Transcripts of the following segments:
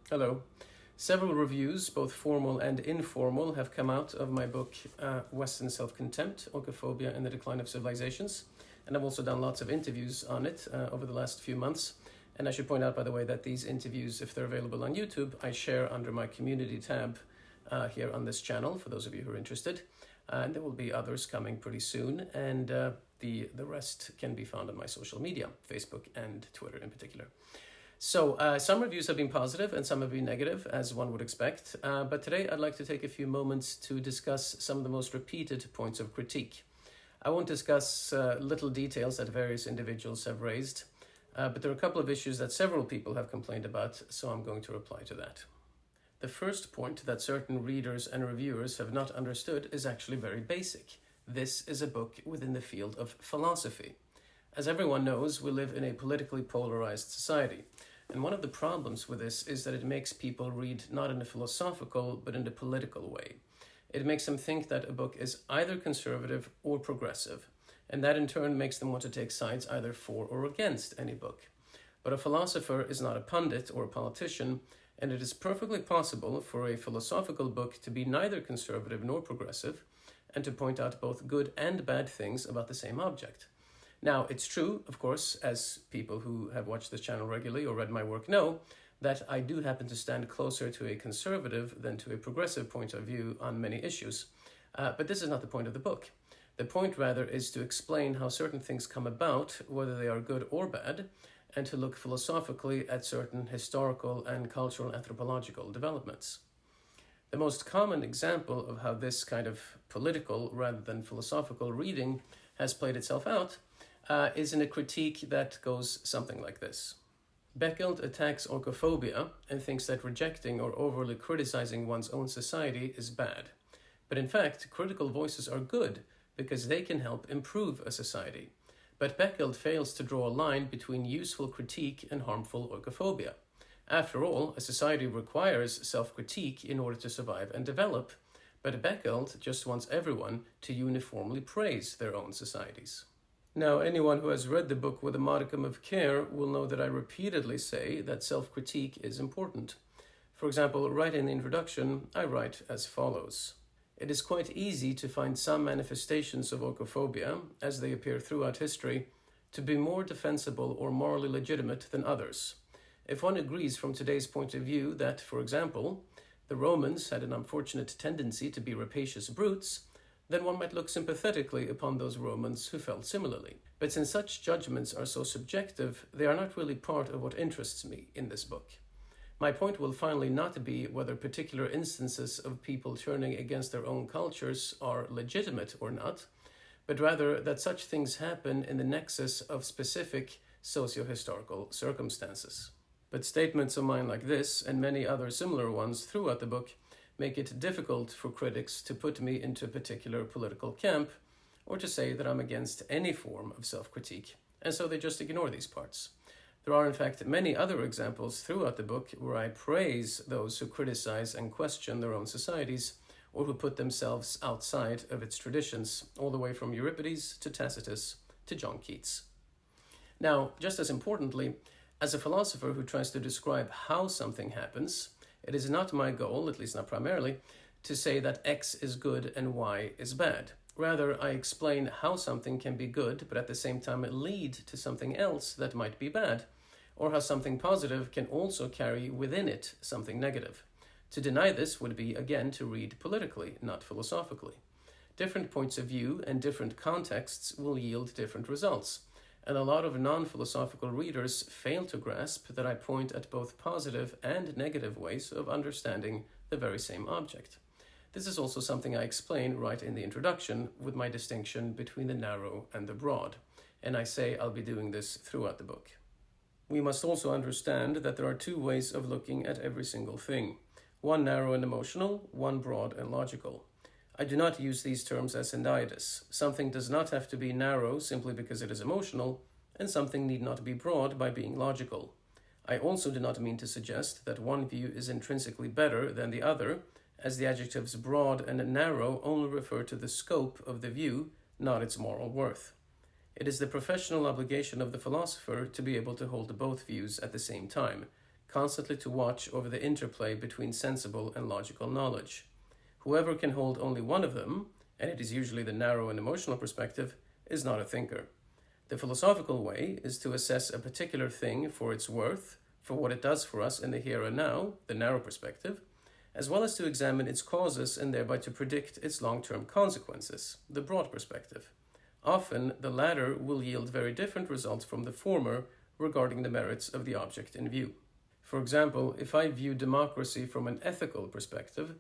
Hello. Several reviews, both formal and informal, have come out of my book, Western Self-Contempt, Oikophobia and the Decline of Civilizations. And I've also done lots of interviews on it over the last few months. And I should point out, by the way, that these interviews, if they're available on YouTube, I share under my community tab here on this channel, for those of you who are interested. And there will be others coming pretty soon. And the rest can be found on my social media, Facebook and Twitter in particular. So some reviews have been positive and some have been negative, as one would expect. But today I'd like to take a few moments to discuss some of the most repeated points of critique. I won't discuss little details that various individuals have raised, but there are a couple of issues that several people have complained about, so I'm going to reply to that. The first point that certain readers and reviewers have not understood is actually very basic. This is a book within the field of philosophy. As everyone knows, we live in a politically polarized society. And one of the problems with this is that it makes people read not in a philosophical, but in a political way. It makes them think that a book is either conservative or progressive, and that in turn makes them want to take sides either for or against any book. But a philosopher is not a pundit or a politician, and it is perfectly possible for a philosophical book to be neither conservative nor progressive, and to point out both good and bad things about the same object. Now, it's true, of course, as people who have watched this channel regularly or read my work know, that I do happen to stand closer to a conservative than to a progressive point of view on many issues. But this is not the point of the book. The point, rather, is to explain how certain things come about, whether they are good or bad, and to look philosophically at certain historical and cultural anthropological developments. The most common example of how this kind of political rather than philosophical reading has played itself out is in a critique that goes something like this. Beckeld attacks oikophobia and thinks that rejecting or overly criticizing one's own society is bad. But in fact, critical voices are good because they can help improve a society. But Beckeld fails to draw a line between useful critique and harmful oikophobia. After all, a society requires self-critique in order to survive and develop, but Beckeld just wants everyone to uniformly praise their own societies. Now, anyone who has read the book with a modicum of care will know that I repeatedly say that self-critique is important. For example, right in the introduction, I write as follows. It is quite easy to find some manifestations of oikophobia, as they appear throughout history, to be more defensible or morally legitimate than others. If one agrees from today's point of view that, for example, the Romans had an unfortunate tendency to be rapacious brutes, then one might look sympathetically upon those Romans who felt similarly. But since such judgments are so subjective, they are not really part of what interests me in this book. My point will finally not be whether particular instances of people turning against their own cultures are legitimate or not, but rather that such things happen in the nexus of specific socio-historical circumstances. But statements of mine like this, and many other similar ones throughout the book, make it difficult for critics to put me into a particular political camp, or to say that I'm against any form of self-critique, and so they just ignore these parts. There are in fact many other examples throughout the book where I praise those who criticize and question their own societies, or who put themselves outside of its traditions, all the way from Euripides to Tacitus to John Keats. Now, just as importantly, as a philosopher who tries to describe how something happens, it is not my goal, at least not primarily, to say that X is good and Y is bad. Rather, I explain how something can be good, but at the same time lead to something else that might be bad, or how something positive can also carry within it something negative. To deny this would be, again, to read politically, not philosophically. Different points of view and different contexts will yield different results. And a lot of non-philosophical readers fail to grasp that I point at both positive and negative ways of understanding the very same object. This is also something I explain right in the introduction with my distinction between the narrow and the broad, and I say I'll be doing this throughout the book. We must also understand that there are two ways of looking at every single thing, one narrow and emotional, one broad and logical. I do not use these terms as syndicus. Something does not have to be narrow simply because it is emotional, and something need not be broad by being logical. I also do not mean to suggest that one view is intrinsically better than the other, as the adjectives broad and narrow only refer to the scope of the view, not its moral worth. It is the professional obligation of the philosopher to be able to hold both views at the same time, constantly to watch over the interplay between sensible and logical knowledge. Whoever can hold only one of them, and it is usually the narrow and emotional perspective, is not a thinker. The philosophical way is to assess a particular thing for its worth, for what it does for us in the here and now, the narrow perspective, as well as to examine its causes and thereby to predict its long-term consequences, the broad perspective. Often, the latter will yield very different results from the former regarding the merits of the object in view. For example, if I view democracy from an ethical perspective,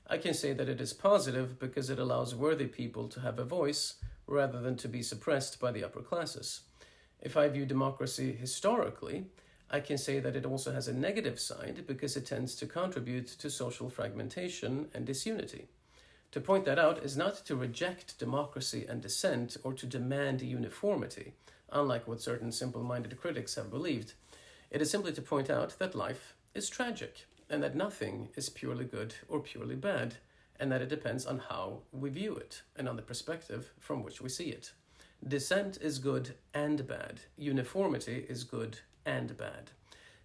I can say that it is positive because it allows worthy people to have a voice rather than to be suppressed by the upper classes. If I view democracy historically, I can say that it also has a negative side because it tends to contribute to social fragmentation and disunity. To point that out is not to reject democracy and dissent or to demand uniformity, unlike what certain simple-minded critics have believed. It is simply to point out that life is tragic and that nothing is purely good or purely bad, and that it depends on how we view it and on the perspective from which we see it. Dissent is good and bad. Uniformity is good and bad.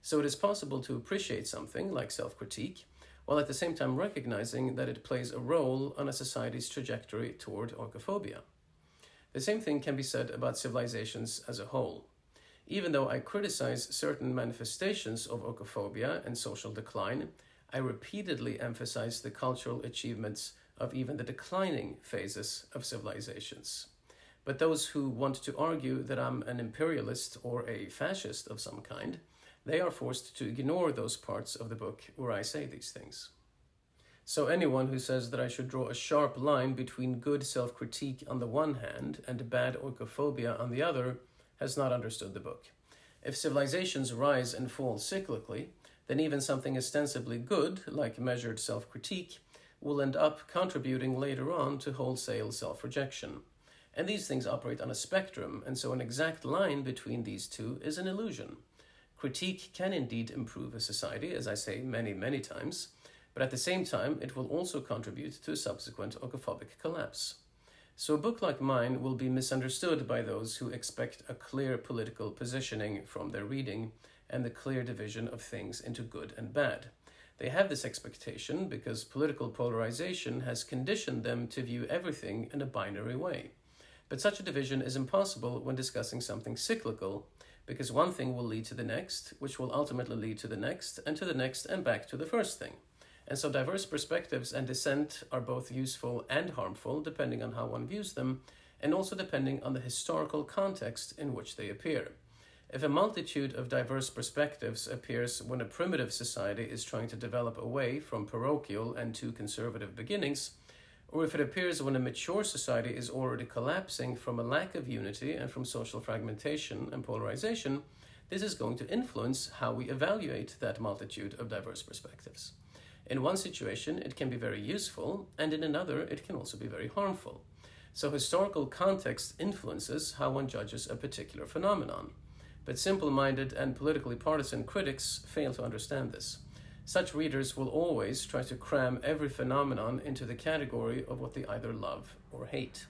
So it is possible to appreciate something like self-critique, while at the same time recognizing that it plays a role on a society's trajectory toward oikophobia. The same thing can be said about civilizations as a whole. Even though I criticize certain manifestations of oikophobia and social decline, I repeatedly emphasize the cultural achievements of even the declining phases of civilizations. But those who want to argue that I'm an imperialist or a fascist of some kind, they are forced to ignore those parts of the book where I say these things. So anyone who says that I should draw a sharp line between good self-critique on the one hand and bad oikophobia on the other has not understood the book. If civilizations rise and fall cyclically, then even something ostensibly good, like measured self-critique, will end up contributing later on to wholesale self-rejection. And these things operate on a spectrum, and so an exact line between these two is an illusion. Critique can indeed improve a society, as I say many, many times, but at the same time it will also contribute to a subsequent oikophobic collapse. So a book like mine will be misunderstood by those who expect a clear political positioning from their reading and the clear division of things into good and bad. They have this expectation because political polarization has conditioned them to view everything in a binary way. But such a division is impossible when discussing something cyclical, because one thing will lead to the next, which will ultimately lead to the next, and to the next, and back to the first thing. And so diverse perspectives and dissent are both useful and harmful, depending on how one views them, and also depending on the historical context in which they appear. If a multitude of diverse perspectives appears when a primitive society is trying to develop away from parochial and too conservative beginnings, or if it appears when a mature society is already collapsing from a lack of unity and from social fragmentation and polarization, this is going to influence how we evaluate that multitude of diverse perspectives. In one situation, it can be very useful, and in another, it can also be very harmful. So historical context influences how one judges a particular phenomenon. But simple-minded and politically partisan critics fail to understand this. Such readers will always try to cram every phenomenon into the category of what they either love or hate.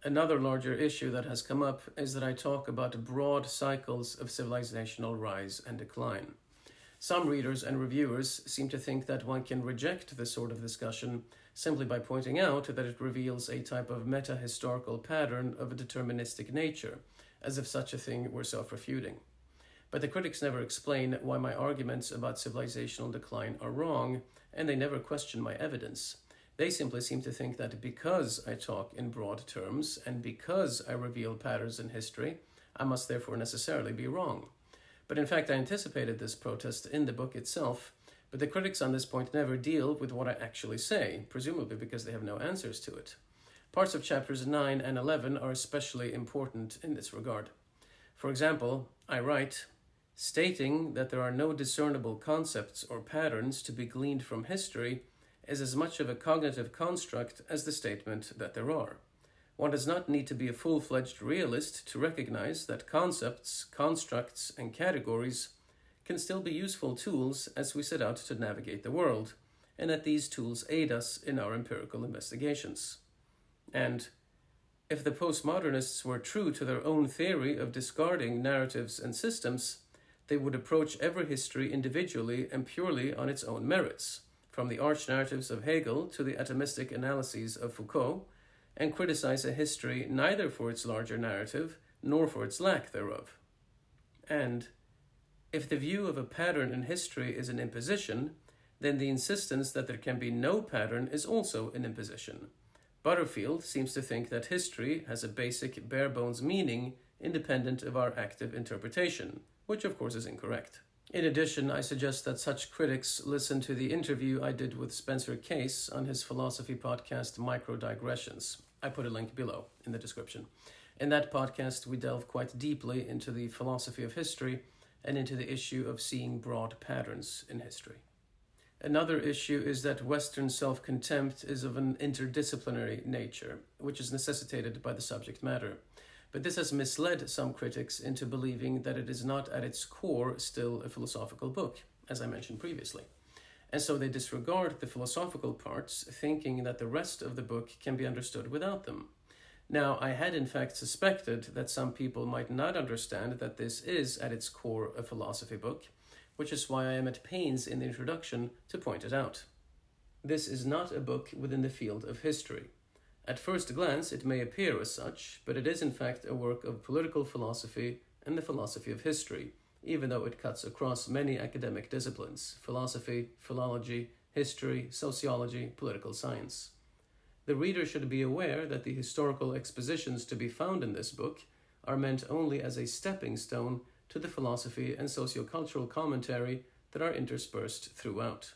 Another larger issue that has come up is that I talk about broad cycles of civilizational rise and decline. Some readers and reviewers seem to think that one can reject this sort of discussion simply by pointing out that it reveals a type of meta-historical pattern of a deterministic nature, as if such a thing were self-refuting. But the critics never explain why my arguments about civilizational decline are wrong, and they never question my evidence. They simply seem to think that because I talk in broad terms and because I reveal patterns in history, I must therefore necessarily be wrong. But in fact, I anticipated this protest in the book itself, but the critics on this point never deal with what I actually say, presumably because they have no answers to it. Parts of chapters 9 and 11 are especially important in this regard. For example, I write, stating that there are no discernible concepts or patterns to be gleaned from history is as much of a cognitive construct as the statement that there are. One does not need to be a full-fledged realist to recognize that concepts, constructs, and categories can still be useful tools as we set out to navigate the world, and that these tools aid us in our empirical investigations. And if the postmodernists were true to their own theory of discarding narratives and systems, They would approach every history individually and purely on its own merits, from the arch narratives of Hegel to the atomistic analyses of Foucault, and criticize a history neither for its larger narrative nor for its lack thereof. And if the view of a pattern in history is an imposition, then the insistence that there can be no pattern is also an imposition. Butterfield seems to think that history has a basic bare-bones meaning independent of our active interpretation, which of course is incorrect. In addition, I suggest that such critics listen to the interview I did with Spencer Case on his philosophy podcast Micro-Digressions. I put a link below in the description. In that podcast, we delve quite deeply into the philosophy of history and into the issue of seeing broad patterns in history. Another issue is that Western self-contempt is of an interdisciplinary nature, which is necessitated by the subject matter. But this has misled some critics into believing that it is not at its core still a philosophical book, as I mentioned previously. And so they disregard the philosophical parts, thinking that the rest of the book can be understood without them. Now, I had in fact suspected that some people might not understand that this is at its core a philosophy book, which is why I am at pains in the introduction to point it out. This is not a book within the field of history. At first glance, it may appear as such, but it is in fact a work of political philosophy and the philosophy of history, even though it cuts across many academic disciplines: philosophy, philology, history, sociology, political science. The reader should be aware that the historical expositions to be found in this book are meant only as a stepping stone to the philosophy and sociocultural commentary that are interspersed throughout.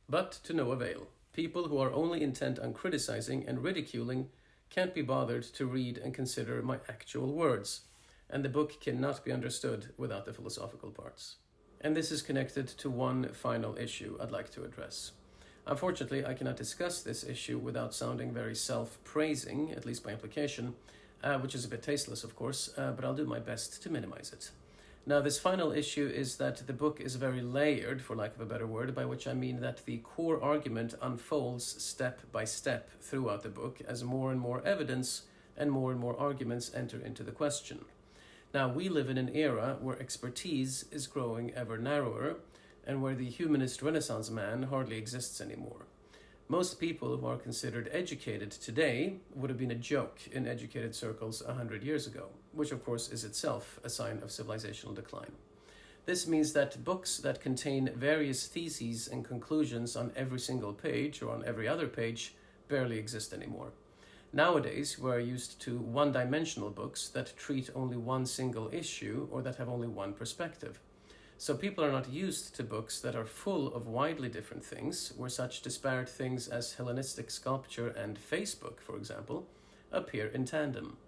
But to no avail. People who are only intent on criticizing and ridiculing can't be bothered to read and consider my actual words, and the book cannot be understood without the philosophical parts. And this is connected to one final issue I'd like to address. Unfortunately, I cannot discuss this issue without sounding very self-praising, at least by implication, which is a bit tasteless, of course, but I'll do my best to minimize it. Now, this final issue is that the book is very layered, for lack of a better word, by which I mean that the core argument unfolds step by step throughout the book as more and more evidence and more arguments enter into the question. Now, we live in an era where expertise is growing ever narrower, and where the humanist Renaissance man hardly exists anymore. Most people who are considered educated today would have been a joke in educated circles 100 years ago, which of course is itself a sign of civilizational decline. This means that books that contain various theses and conclusions on every single page or on every other page barely exist anymore. Nowadays, we are used to one-dimensional books that treat only one single issue or that have only one perspective. So people are not used to books that are full of widely different things, where such disparate things as Hellenistic sculpture and Facebook, for example, appear in tandem.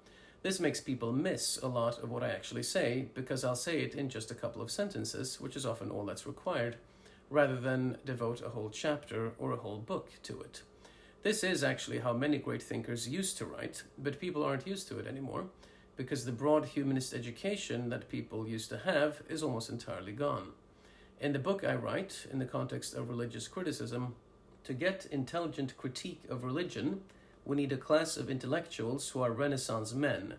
This makes people miss a lot of what I actually say, because I'll say it in just a couple of sentences, which is often all that's required, rather than devote a whole chapter or a whole book to it. This is actually how many great thinkers used to write, but people aren't used to it anymore, because the broad humanist education that people used to have is almost entirely gone. In the book I write, in the context of religious criticism, to get intelligent critique of religion, we need a class of intellectuals who are Renaissance men,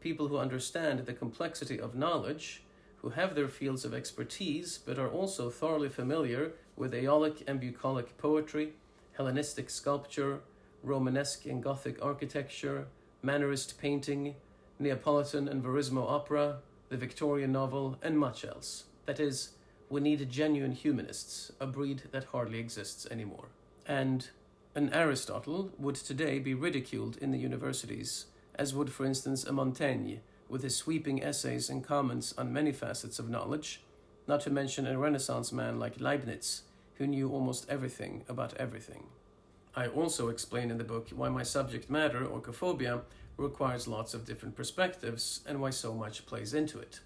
people who understand the complexity of knowledge, who have their fields of expertise, but are also thoroughly familiar with Aeolic and bucolic poetry, Hellenistic sculpture, Romanesque and Gothic architecture, Mannerist painting, Neapolitan and Verismo opera, the Victorian novel, and much else. That is, we need genuine humanists, a breed that hardly exists anymore. And an Aristotle would today be ridiculed in the universities, as would, for instance, a Montaigne, with his sweeping essays and comments on many facets of knowledge, not to mention a Renaissance man like Leibniz, who knew almost everything about everything. I also explain in the book why my subject matter, Oikophobia, requires lots of different perspectives and why so much plays into it.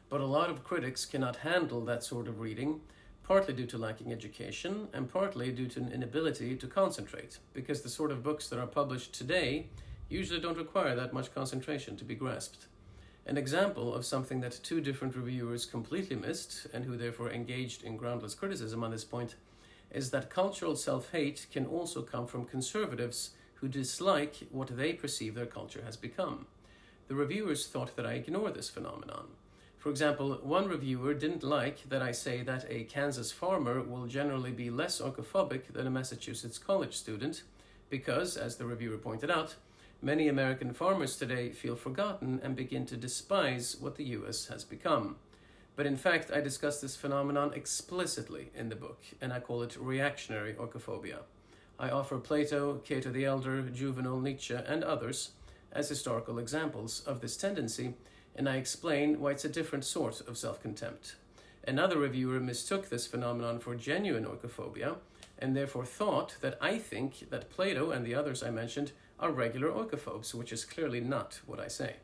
But a lot of critics cannot handle that sort of reading, partly due to lacking education and partly due to an inability to concentrate, because the sort of books that are published today usually don't require that much concentration to be grasped. An example of something that two different reviewers completely missed, and who therefore engaged in groundless criticism on this point, is that cultural self-hate can also come from conservatives who dislike what they perceive their culture has become. The reviewers thought that I ignore this phenomenon. For example, one reviewer didn't like that I say that a Kansas farmer will generally be less oikophobic than a Massachusetts college student because, as the reviewer pointed out, many American farmers today feel forgotten and begin to despise what the US has become. But in fact, I discuss this phenomenon explicitly in the book, and I call it reactionary oikophobia. I offer Plato, Cato the Elder, Juvenal, Nietzsche, and others as historical examples of this tendency, and I explain why it's a different sort of self-contempt. Another reviewer mistook this phenomenon for genuine oikophobia, and therefore thought that I think that Plato and the others I mentioned are regular oikophobes, which is clearly not what I say.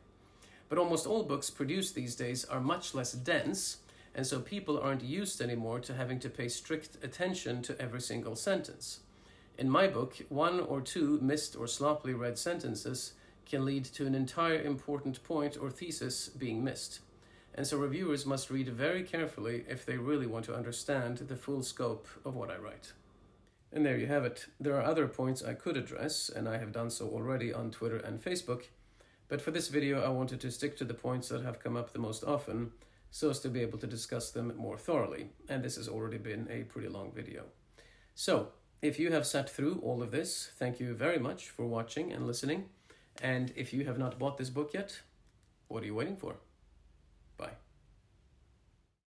But almost all books produced these days are much less dense, and so people aren't used anymore to having to pay strict attention to every single sentence. In my book, one or two missed or sloppily read sentences can lead to an entire important point or thesis being missed. And so reviewers must read very carefully if they really want to understand the full scope of what I write. And there you have it. There are other points I could address, and I have done so already on Twitter and Facebook, but for this video I wanted to stick to the points that have come up the most often, so as to be able to discuss them more thoroughly, and this has already been a pretty long video. So, if you have sat through all of this, thank you very much for watching and listening. And if you have not bought this book yet, what are you waiting for?